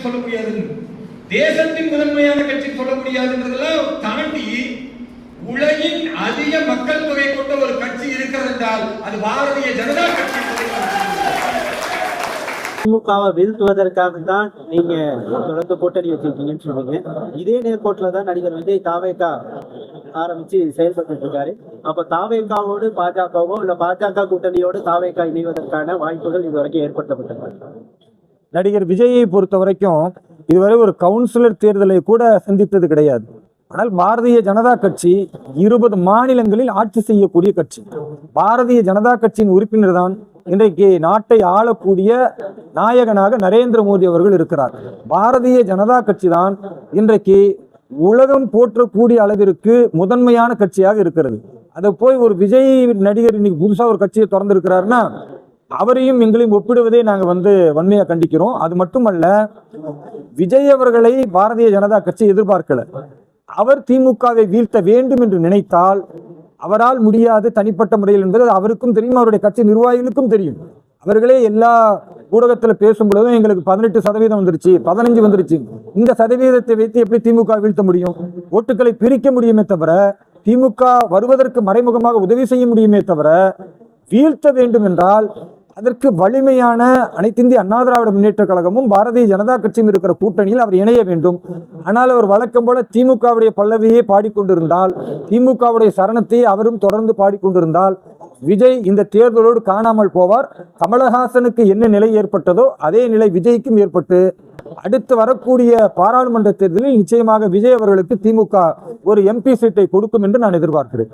சொல்ல முடியாது, தேசத்தின் முதன்மையான கட்சி சொல்ல முடியாதுன்றதெல்லாம் தாண்டி உலகின் அதிக மக்கள் தொகை கொண்ட ஒரு கட்சி இருக்கிறது என்றால் அது பாரதிய ஜனதா கட்சி. திமுகவை வீழ்த்துவதற்காக தான் நீங்க தொடர்ந்து கூட்டணி வச்சிருக்கீங்கன்னு சொல்றீங்க. இதே நேர்கோட்டில் தான் நடிகர் விஜய் தாவேகா ஆரம்பிச்சு செயல்பட்டு இருக்காரு. அப்ப தாவேகாவோடு பாஜகவோ இல்ல பாஜக கூட்டணியோடு தாவேகா இணைவதற்கான வாய்ப்புகள் இதுவரைக்கும் ஏற்படுத்தப்பட்டிருக்காங்க. நடிகர் விஜயை பொறுத்த வரைக்கும் இதுவரை ஒரு கவுன்சிலர் தேர்தலை கூட சந்தித்தது கிடையாது. ஆனால் பாரதிய ஜனதா கட்சி 20 மாநிலங்களில் ஆட்சி செய்யக்கூடிய கட்சி. பாரதிய ஜனதா கட்சியின் உறுப்பினர் தான் இன்றைக்கு நாட்டை ஆளக்கூடிய நாயகனாக நரேந்திர மோடி அவர்கள் இருக்கிறார். பாரதிய ஜனதா கட்சி தான் இன்றைக்கு உலகம் போற்றக்கூடிய அளவிற்கு முதன்மையான கட்சியாக இருக்கிறது. அதை போய் ஒரு விஜய் நடிகர் இன்னைக்கு புதுசா ஒரு கட்சியை திறந்திருக்கிறாருன்னா அவரையும் எங்களையும் ஒப்பிடுவதை நாங்கள் வன்மையாக கண்டிக்கிறோம். அது மட்டுமல்ல, விஜய் அவர்களை பாரதிய ஜனதா கட்சி எதிர்பார்க்கல. அவர் திமுகவை வீழ்த்த வேண்டும் என்று நினைத்தால் அவரால் முடியாது தனிப்பட்ட முறையில் என்பது அவருக்கும் தெரியும், அவருடைய கட்சி நிர்வாகிகளுக்கும் தெரியும். அவர்களே எல்லா ஊடகத்தில் பேசும்பொழுதும் எங்களுக்கு 18% வந்துருச்சு, 15 வந்துருச்சு, இந்த சதவீதத்தை வைத்து எப்படி திமுக வீழ்த்த முடியும்? ஓட்டுகளை பிரிக்க முடியுமே தவிர திமுக வருவதற்கு மறைமுகமாக உதவி செய்ய முடியுமே தவிர வீழ்த்த வேண்டும் என்றால் அதற்கு வலிமையான அனைத்து இந்திய அண்ணா திராவிட முன்னேற்ற கழகமும் பாரதிய ஜனதா கட்சியும் இருக்கிற கூட்டணியில் அவர் இணைய வேண்டும். ஆனால் அவர் வழக்கம் போல திமுகவுடைய பல்லவியை பாடிக்கொண்டிருந்தால், திமுகவுடைய சரணத்தை அவரும் தொடர்ந்து பாடிக்கொண்டிருந்தால் விஜய் இந்த தேர்தலோடு காணாமல் போவார். கமலஹாசனுக்கு என்ன நிலை ஏற்பட்டதோ அதே நிலை விஜய்க்கும் ஏற்பட்டு அடுத்து வரக்கூடிய பாராளுமன்ற தேர்தலில் நிச்சயமாக விஜய் அவர்களுக்கு திமுக ஒரு MP சீட்டை கொடுக்கும் என்று நான் எதிர்பார்க்கிறேன்.